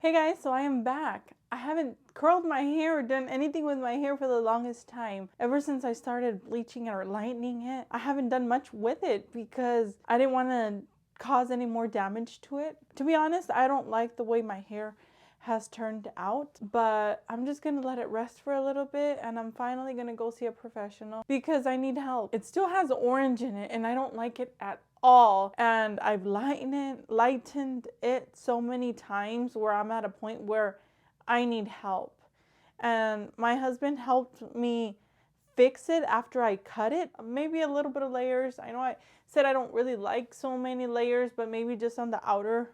Hey guys, so I am back. I haven't curled my hair or done anything with my hair for the longest time. Ever since I started bleaching it or lightening it, I haven't done much with it because I didn't want to cause any more damage to it. To be honest, I don't like the way my hair has turned out, but I'm just gonna let it rest for a little bit and I'm finally gonna go see a professional because I need help. It still has orange in it and I don't like it at all, and I've lightened it so many times where I'm at a point where I need help. And my husband helped me fix it after I cut it. Maybe a little bit of layers. I know I said I don't really like so many layers, but maybe just on the outer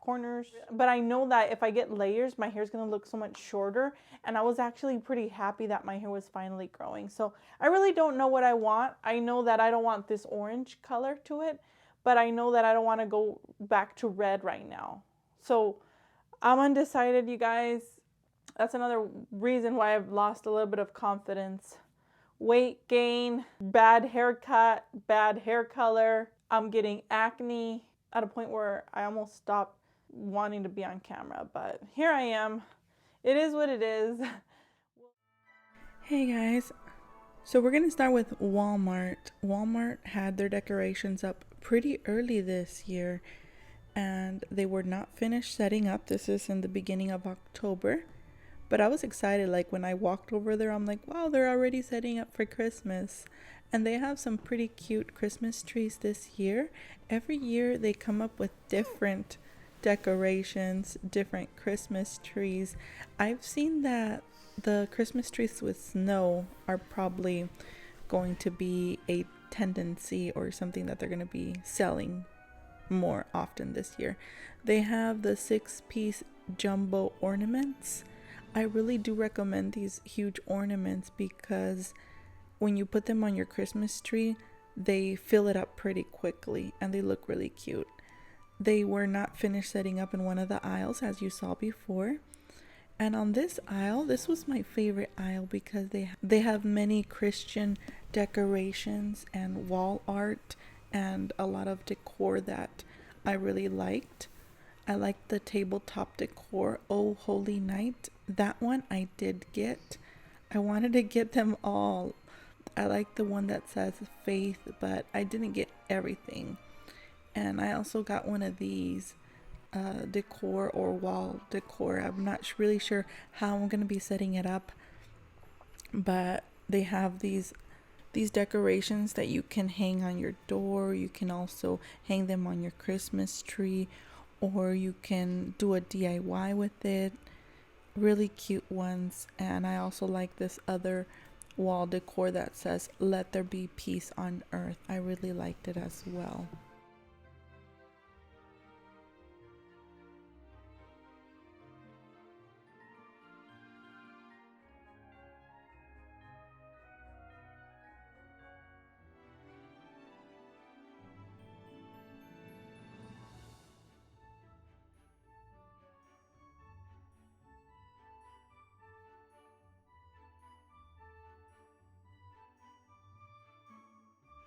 corners. But I know that if I get layers, my hair's gonna look so much shorter. And I was actually pretty happy that my hair was finally growing. So I really don't know what I want. I know that I don't want this orange color to it, but I know that I don't want to go back to red right now. So I'm undecided, you guys. That's another reason why I've lost a little bit of confidence. Weight gain, bad haircut, bad hair color. I'm getting acne at a point where I almost stopped wanting to be on camera, but here I am. It is what it is. Hey guys, so we're gonna start with Walmart. Walmart had their decorations up pretty early this year and they were not finished setting up. This is in the beginning of October. But I was excited, like when I walked over there, I'm like, wow, they're already setting up for Christmas. And they have some pretty cute Christmas trees this year. Every year they come up with different decorations, different Christmas trees. I've seen that the Christmas trees with snow are probably going to be a tendency or something that they're going to be selling more often this year. They have the 6-piece jumbo ornaments. I really do recommend these huge ornaments because when you put them on your Christmas tree, they fill it up pretty quickly and they look really cute. They were not finished setting up in one of the aisles, as you saw before. And on this aisle, this was my favorite aisle because they have many Christian decorations and wall art and a lot of decor that I really liked. I liked the tabletop decor, Oh Holy Night. That one I did get. I wanted to get them all. I like the one that says faith, but I didn't get everything. And I also got one of these decor or wall decor. I'm not really sure how I'm going to be setting it up, but they have these decorations that you can hang on your door. You can also hang them on your Christmas tree, or you can do a DIY with it. Really cute ones. And I also like this other wall decor that says let there be peace on earth. I really liked it as well.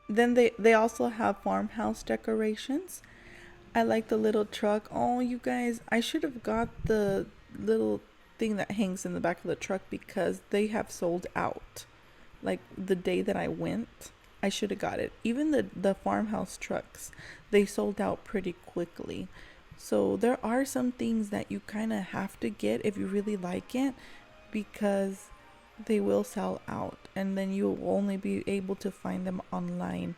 Then they also have farmhouse decorations. I like the little truck. Oh, you guys, I should have got the little thing that hangs in the back of the truck because they have sold out. Like the day that I went, I should have got it. Even the farmhouse trucks, they sold out pretty quickly. So there are some things that you kind of have to get if you really like it because they will sell out and then you will only be able to find them online.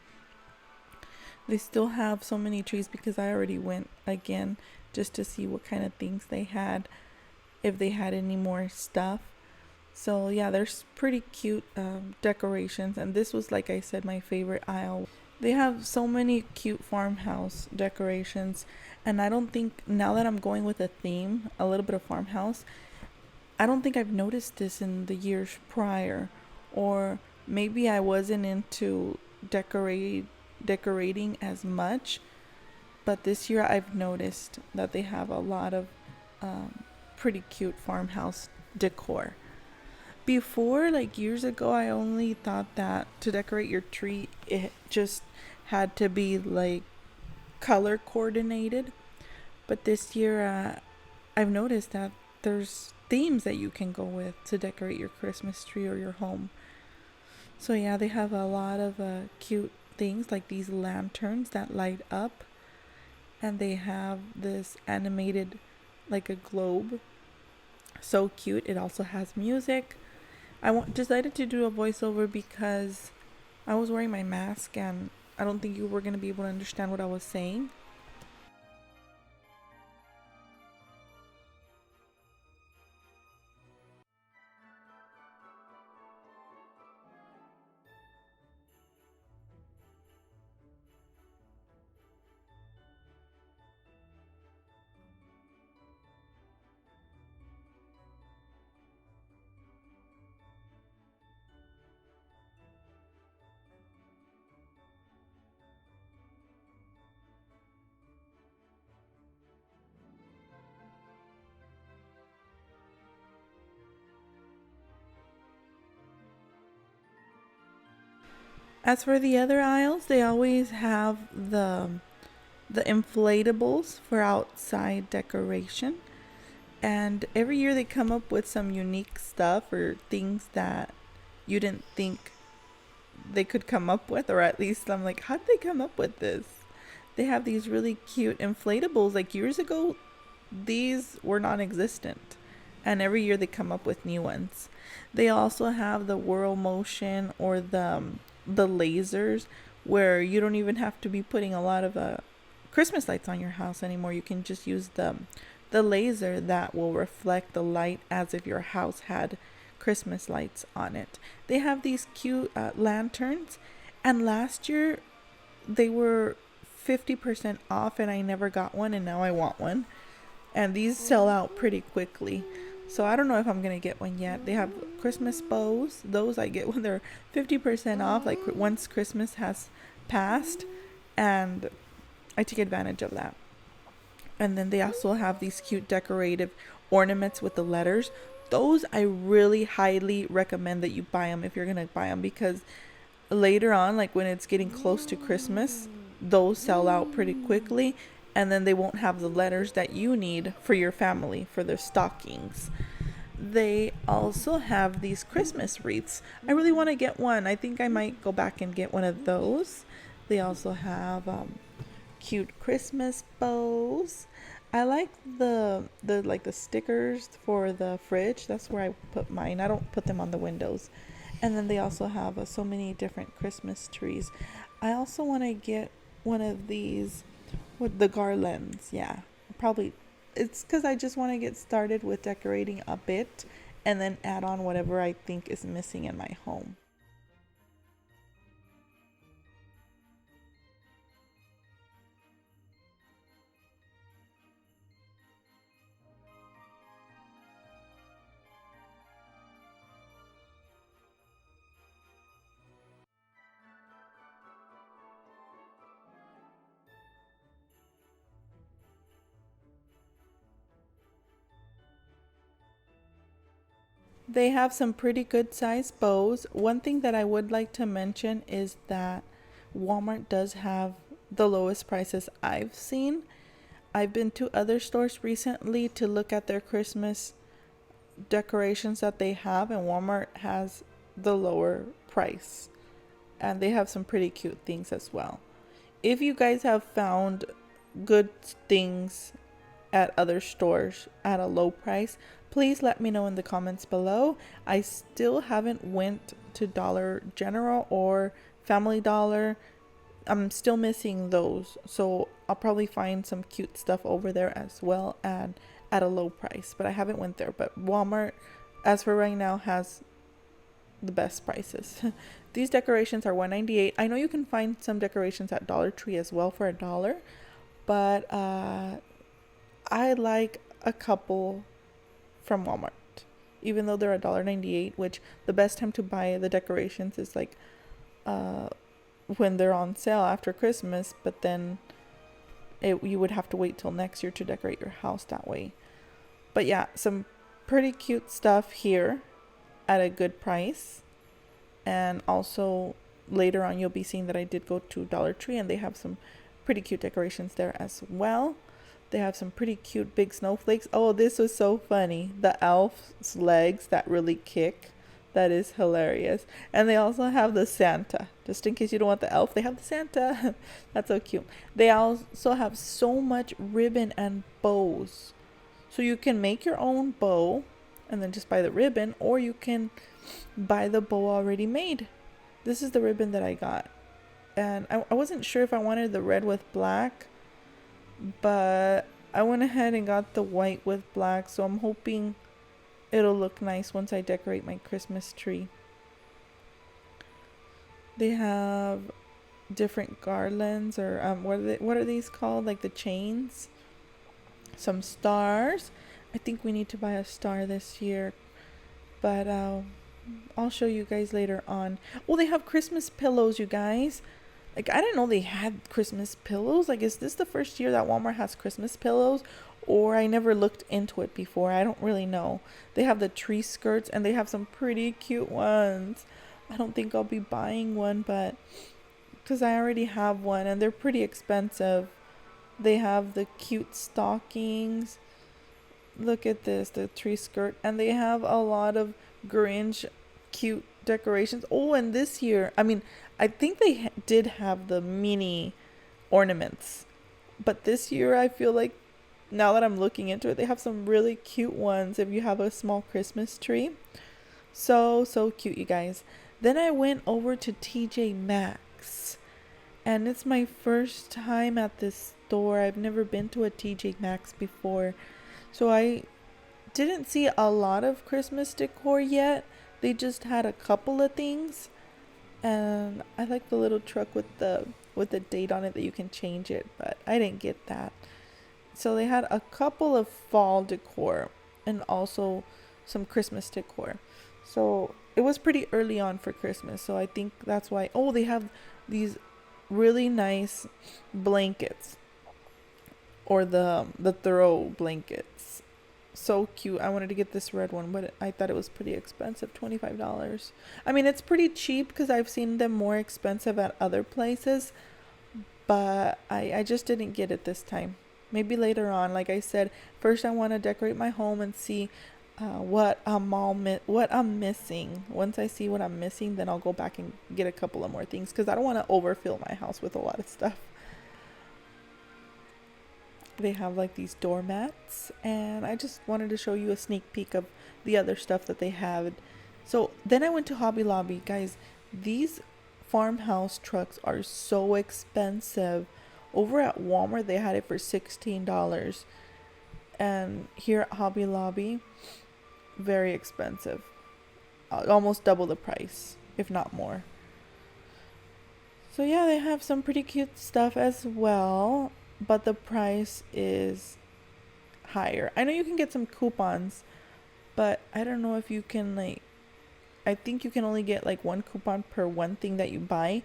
They still have so many trees because I already went again just to see what kind of things they had, if they had any more stuff. So yeah, there's pretty cute decorations, and this was, like I said, my favorite aisle. They have so many cute farmhouse decorations, and I don't think, now that I'm going with a theme, a little bit of farmhouse, I don't think I've noticed this in the years prior, or maybe I wasn't into decorating as much, but this year I've noticed that they have a lot of pretty cute farmhouse decor. Before, like years ago, I only thought that to decorate your tree, it just had to be like color coordinated. But this year, I've noticed that there's themes that you can go with to decorate your Christmas tree or your home. So yeah, they have a lot of cute things like these lanterns that light up, and they have this animated like a globe. So cute. It also has music. Decided to do a voiceover because I was wearing my mask and I don't think you were going to be able to understand what I was saying. As for the other aisles, they always have the inflatables for outside decoration. And every year they come up with some unique stuff or things that you didn't think they could come up with, or at least I'm like, how'd they come up with this? They have these really cute inflatables. Like years ago, these were non existent. And every year they come up with new ones. They also have the whirl motion or the lasers where you don't even have to be putting a lot of Christmas lights on your house anymore. You can just use the laser that will reflect the light as if your house had Christmas lights on it. They have these cute lanterns, and last year they were 50% off, and I never got one, and now I want one. And these sell out pretty quickly. So I don't know if I'm going to get one yet. They have Christmas bows. Those I get when they're 50% off, like once Christmas has passed, and I take advantage of that. And then they also have these cute decorative ornaments with the letters. Those I really highly recommend that you buy them if you're going to buy them, because later on, like when it's getting close to Christmas, those sell out pretty quickly, and then they won't have the letters that you need for your family for their stockings. They also have these Christmas wreaths. I really want to get one. I think I might go back and get one of those. They also have cute Christmas bows. I like the stickers for the fridge. That's where I put mine. I don't put them on the windows. And then they also have so many different Christmas trees. I also want to get one of these with the garlands. Yeah, probably. It's because I just want to get started with decorating a bit and then add on whatever I think is missing in my home. They have some pretty good sized bows. One thing that I would like to mention is that Walmart does have the lowest prices I've seen. I've been to other stores recently to look at their Christmas decorations that they have, and Walmart has the lower price. And they have some pretty cute things as well. If you guys have found good things at other stores at a low price, please let me know in the comments below. I still haven't went to Dollar General or Family Dollar. I'm still missing those, so I'll probably find some cute stuff over there as well, and at a low price, but I haven't went there. But Walmart, as for right now, has the best prices. These decorations are $1.98. I know you can find some decorations at Dollar Tree as well for $1, but I like a couple from Walmart, even though they're $1.98, which the best time to buy the decorations is like when they're on sale after Christmas, but then you would have to wait till next year to decorate your house that way. But yeah, some pretty cute stuff here at a good price. And also later on you'll be seeing that I did go to Dollar Tree, and they have some pretty cute decorations there as well. They have some pretty cute big snowflakes. Oh, this was so funny. The elf's legs that really kick. That is hilarious. And they also have the Santa. Just in case you don't want the elf, they have the Santa. That's so cute. They also have so much ribbon and bows. So you can make your own bow and then just buy the ribbon, or you can buy the bow already made. This is the ribbon that I got. And I wasn't sure if I wanted the red with black, but I went ahead and got the white with black. So I'm hoping it'll look nice once I decorate my Christmas tree. They have different garlands, or what are these called? Like the chains. Some stars. I think we need to buy a star this year, but I'll show you guys later on. Oh, they have Christmas pillows, you guys. Like, I didn't know they had Christmas pillows. Like, is this the first year that Walmart has Christmas pillows? Or I never looked into it before. I don't really know. They have the tree skirts, and they have some pretty cute ones. I don't think I'll be buying one, but because I already have one, and they're pretty expensive. They have the cute stockings. Look at this, the tree skirt. And they have a lot of Grinch cute decorations. Oh, and this year, I think they did have the mini ornaments. But this year, I feel like, now that I'm looking into it, they have some really cute ones if you have a small Christmas tree. So cute, you guys. Then I went over to Tjmaxx. And it's my first time at this store. I've never been to a Tjmaxx before. So I didn't see a lot of Christmas decor yet. They just had a couple of things. And I like the little truck with the date on it that you can change it, but I didn't get that. So they had a couple of fall decor and also some Christmas decor. So it was pretty early on for Christmas. So I think that's why. Oh, they have these really nice blankets, or the throw blankets. So cute. I wanted to get this red one, but I thought it was pretty expensive, $25. It's pretty cheap because I've seen them more expensive at other places, but I just didn't get it this time. Maybe later on. Like I said, first I want to decorate my home and see what I'm missing. Once I see what I'm missing, then I'll go back and get a couple of more things, because I don't want to overfill my house with a lot of stuff. They have like these doormats, and I just wanted to show you a sneak peek of the other stuff that they have. So then I went to Hobby Lobby. Guys, these farmhouse trucks are so expensive. Over at Walmart, they had it for $16. And here at Hobby Lobby, very expensive. Almost double the price, if not more. So yeah, they have some pretty cute stuff as well, but the price is higher. I know you can get some coupons, but I don't know if you can, I think you can only get like one coupon per one thing that you buy.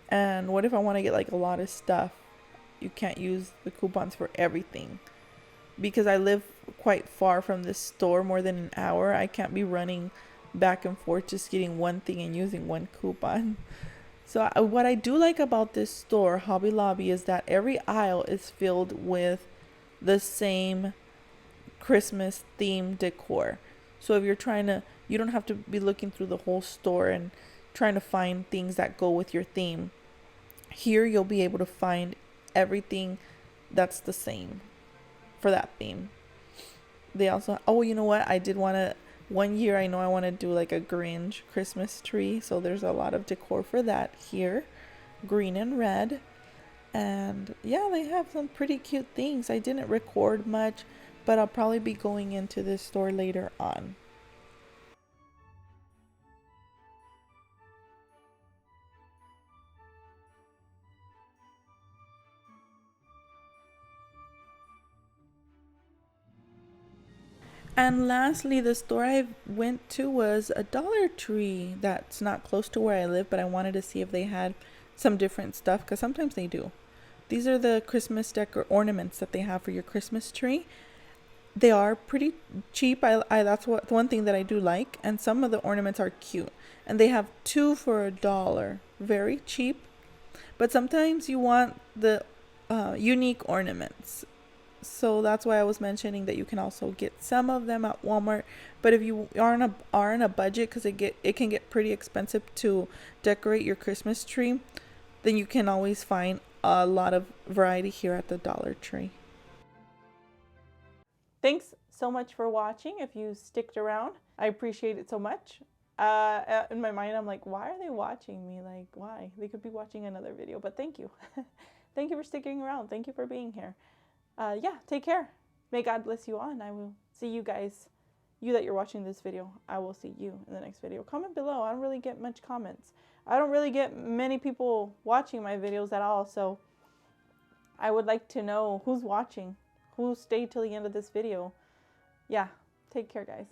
And what if I want to get like a lot of stuff? You can't use the coupons for everything. Because I live quite far from this store, more than an hour, I can't be running back and forth just getting one thing and using one coupon. So what I do like about this store, Hobby Lobby, is that every aisle is filled with the same Christmas themed decor. So if you don't have to be looking through the whole store and trying to find things that go with your theme. Here you'll be able to find everything that's the same for that theme. They also, you know what? One year I know I want to do like a Grinch Christmas tree. So there's a lot of decor for that here. Green and red. And yeah, they have some pretty cute things. I didn't record much, but I'll probably be going into this store later on. And lastly, the store I went to was a Dollar Tree that's not close to where I live, but I wanted to see if they had some different stuff, because sometimes they do. These are the Christmas ornaments that they have for your Christmas tree. They are pretty cheap. That's one thing that I do like, and some of the ornaments are cute. And they have 2 for $1. Very cheap. But sometimes you want the unique ornaments. So that's why I was mentioning that you can also get some of them at Walmart. But if you are in a budget, because it can get pretty expensive to decorate your Christmas tree, then you can always find a lot of variety here at the Dollar Tree. Thanks so much for watching. If you sticked around, I appreciate it so much. In my mind, I'm like, why are they watching me? Like, why? They could be watching another video, but thank you. Thank you for sticking around. Thank you for being here. Yeah, take care. May God bless you all, and I will see you guys, you that you're watching this video, I will see you in the next video. Comment below. I don't really get much comments. I don't really get many people watching my videos at all, so I would like to know who's watching, who stayed till the end of this video. Yeah, take care, guys.